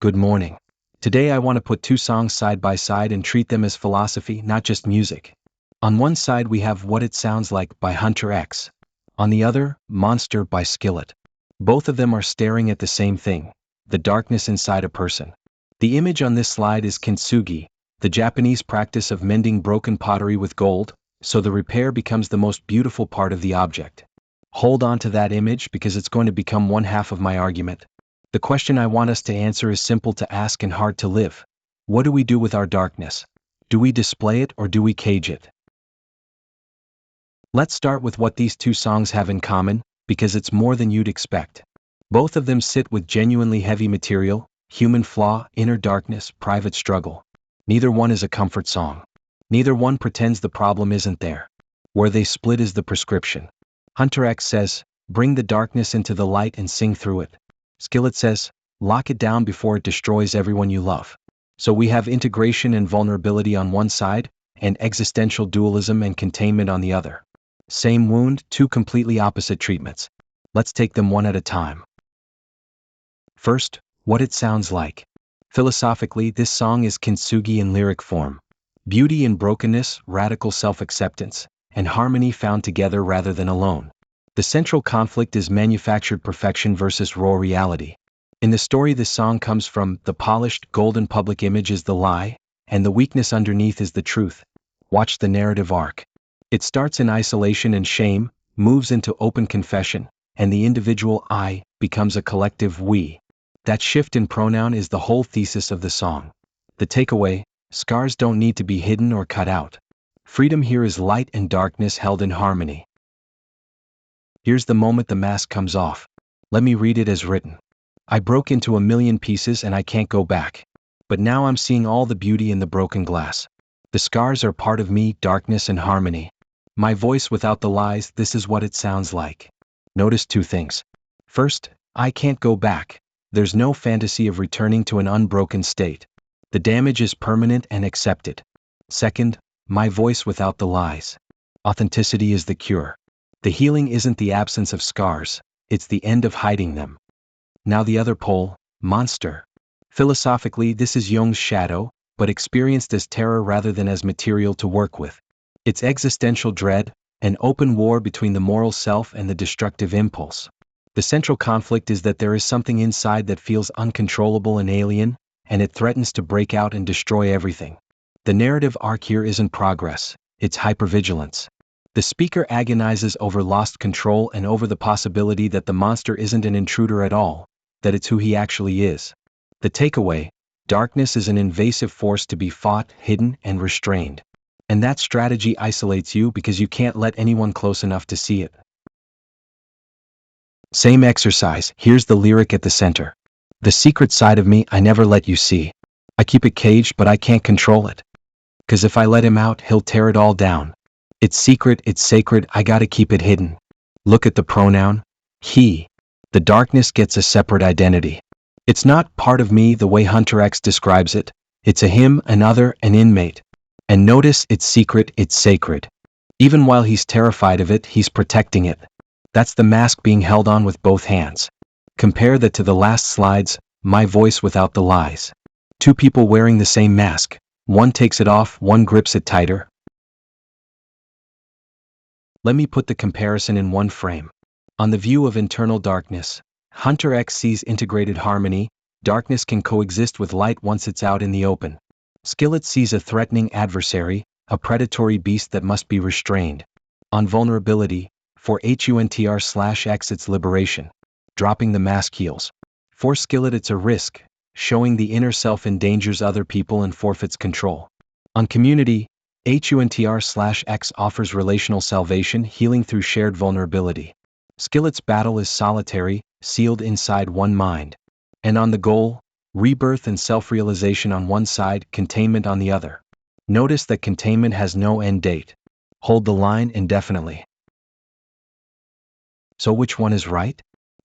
Good morning. Today I want to put two songs side by side and treat them as philosophy, not just music. On one side we have What It Sounds Like by Hunter X. On the other, Monster by Skillet. Both of them are staring at the same thing, the darkness inside a person. The image on this slide is kintsugi, the Japanese practice of mending broken pottery with gold, so the repair becomes the most beautiful part of the object. Hold on to that image because it's going to become one half of my argument. The question I want us to answer is simple to ask and hard to live. What do we do with our darkness? Do we display it or do we cage it? Let's start with what these two songs have in common, because it's more than you'd expect. Both of them sit with genuinely heavy material, human flaw, inner darkness, private struggle. Neither one is a comfort song. Neither one pretends the problem isn't there. Where they split is the prescription. Hunter X says, bring the darkness into the light and sing through it. Skillet says, lock it down before it destroys everyone you love. So we have integration and vulnerability on one side, and existential dualism and containment on the other. Same wound, two completely opposite treatments. Let's take them one at a time. First, What It Sounds Like. Philosophically, this song is kintsugi in lyric form. Beauty in brokenness, radical self-acceptance, and harmony found together rather than alone. The central conflict is manufactured perfection versus raw reality. In the story, this song comes from the polished, golden public image is the lie, and the weakness underneath is the truth. Watch the narrative arc. It starts in isolation and shame, moves into open confession, and the individual I becomes a collective we. That shift in pronoun is the whole thesis of the song. The takeaway: scars don't need to be hidden or cut out. Freedom here is light and darkness held in harmony. Here's the moment the mask comes off. Let me read it as written. I broke into a million pieces and I can't go back. But now I'm seeing all the beauty in the broken glass. The scars are part of me, darkness and harmony. My voice without the lies, this is what it sounds like. Notice two things. First, I can't go back. There's no fantasy of returning to an unbroken state. The damage is permanent and accepted. Second, my voice without the lies. Authenticity is the cure. The healing isn't the absence of scars, it's the end of hiding them. Now the other pole, monster. Philosophically, this is Jung's shadow, but experienced as terror rather than as material to work with. It's existential dread, an open war between the moral self and the destructive impulse. The central conflict is that there is something inside that feels uncontrollable and alien, and it threatens to break out and destroy everything. The narrative arc here isn't progress, it's hypervigilance. The speaker agonizes over lost control and over the possibility that the monster isn't an intruder at all, that it's who he actually is. The takeaway: darkness is an invasive force to be fought, hidden, and restrained. And that strategy isolates you because you can't let anyone close enough to see it. Same exercise, here's the lyric at the center. The secret side of me I never let you see. I keep it caged but I can't control it. 'Cause if I let him out, he'll tear it all down. It's secret, it's sacred, I gotta keep it hidden. Look at the pronoun, he. The darkness gets a separate identity. It's not part of me the way Hunter X describes it. It's a him, another, an inmate. And notice, it's secret, it's sacred. Even while he's terrified of it, he's protecting it. That's the mask being held on with both hands. Compare that to the last slides, my voice without the lies. Two people wearing the same mask. One takes it off, one grips it tighter. Let me put the comparison in one frame. On the view of internal darkness, Hunter X sees integrated harmony. Darkness can coexist with light once it's out in the open. Skillet sees a threatening adversary, a predatory beast that must be restrained. On vulnerability, for Huntr/X it's liberation. Dropping the mask heals. For Skillet it's a risk, showing the inner self endangers other people and forfeits control. On community, Huntr/X offers relational salvation, healing through shared vulnerability. Skillet's battle is solitary, sealed inside one mind. And on the goal, rebirth and self-realization on one side, containment on the other. Notice that containment has no end date. Hold the line indefinitely. So which one is right?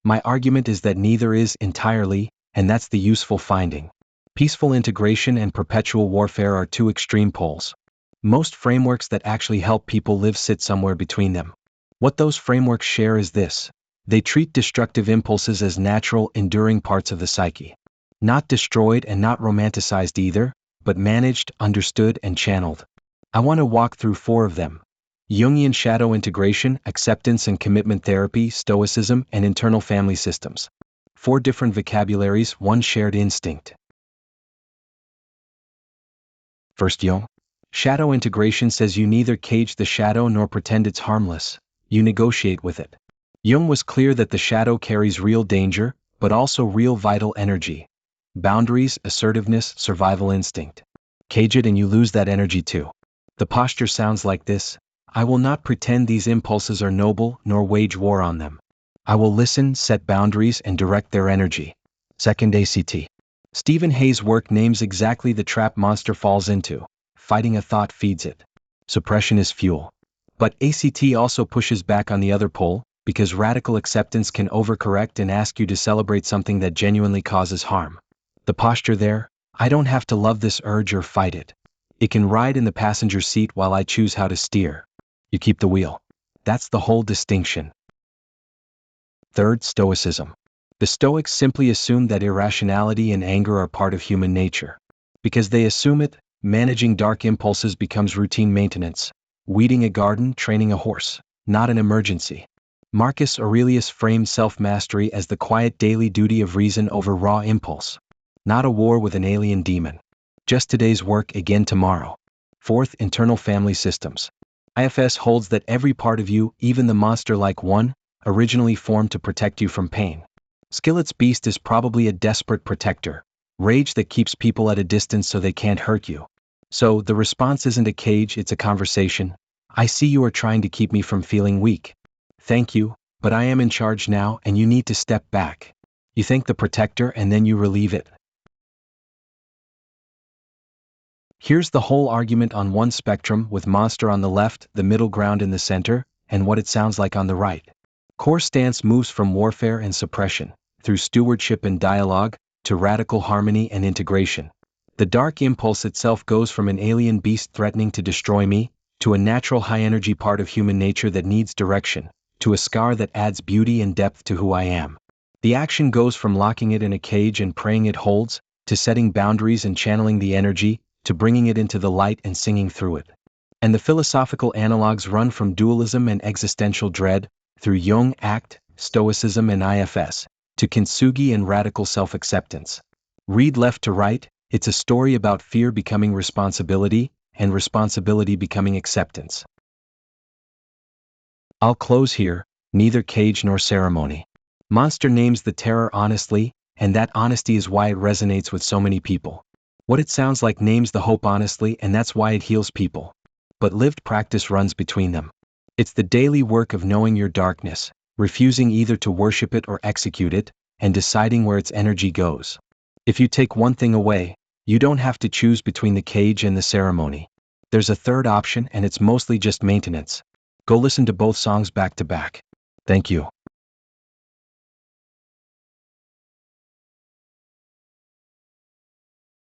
My argument is that neither is entirely, and that's the useful finding. Peaceful integration and perpetual warfare are two extreme poles. Most frameworks that actually help people live sit somewhere between them. What those frameworks share is this: they treat destructive impulses as natural, enduring parts of the psyche. Not destroyed and not romanticized either, but managed, understood, and channeled. I want to walk through 4 of them: Jungian shadow integration, acceptance and commitment therapy, stoicism, and internal family systems. 4 different vocabularies, 1 shared instinct. First, Jung. Shadow integration says you neither cage the shadow nor pretend it's harmless, you negotiate with it. Jung was clear that the shadow carries real danger, but also real vital energy. Boundaries, assertiveness, survival instinct. Cage it and you lose that energy too. The posture sounds like this: I will not pretend these impulses are noble, nor wage war on them. I will listen, set boundaries, and direct their energy. Second, ACT. Stephen Hayes' work names exactly the trap monster falls into. Fighting a thought feeds it. Suppression is fuel. But ACT also pushes back on the other pole, because radical acceptance can overcorrect and ask you to celebrate something that genuinely causes harm. The posture there: I don't have to love this urge or fight it. It can ride in the passenger seat while I choose how to steer. You keep the wheel. That's the whole distinction. Third, Stoicism. The Stoics simply assume that irrationality and anger are part of human nature. Because they assume it, managing dark impulses becomes routine maintenance. Weeding a garden, training a horse, not an emergency. Marcus Aurelius framed self-mastery as the quiet daily duty of reason over raw impulse. Not a war with an alien demon. Just today's work, again tomorrow. Fourth, internal family systems. IFS holds that every part of you, even the monster-like one, originally formed to protect you from pain. Skillet's beast is probably a desperate protector. Rage that keeps people at a distance so they can't hurt you. So, the response isn't a cage, it's a conversation. I see you are trying to keep me from feeling weak. Thank you, but I am in charge now and you need to step back. You thank the protector and then you relieve it. Here's the whole argument on one spectrum, with monster on the left, the middle ground in the center, and what it sounds like on the right. Core stance moves from warfare and suppression, through stewardship and dialogue, to radical harmony and integration. The dark impulse itself goes from an alien beast threatening to destroy me, to a natural high-energy part of human nature that needs direction, to a scar that adds beauty and depth to who I am. The action goes from locking it in a cage and praying it holds, to setting boundaries and channeling the energy, to bringing it into the light and singing through it. And the philosophical analogues run from dualism and existential dread, through Jung, ACT, Stoicism and IFS, to kintsugi and radical self-acceptance. Read left to right, it's a story about fear becoming responsibility, and responsibility becoming acceptance. I'll close here: neither cage nor ceremony. Monster names the terror honestly, and that honesty is why it resonates with so many people. What it sounds like names the hope honestly, and that's why it heals people. But lived practice runs between them. It's the daily work of knowing your darkness, refusing either to worship it or execute it, and deciding where its energy goes. If you take one thing away, you don't have to choose between the cage and the ceremony. There's a third option, and it's mostly just maintenance. Go listen to both songs back to back. Thank you.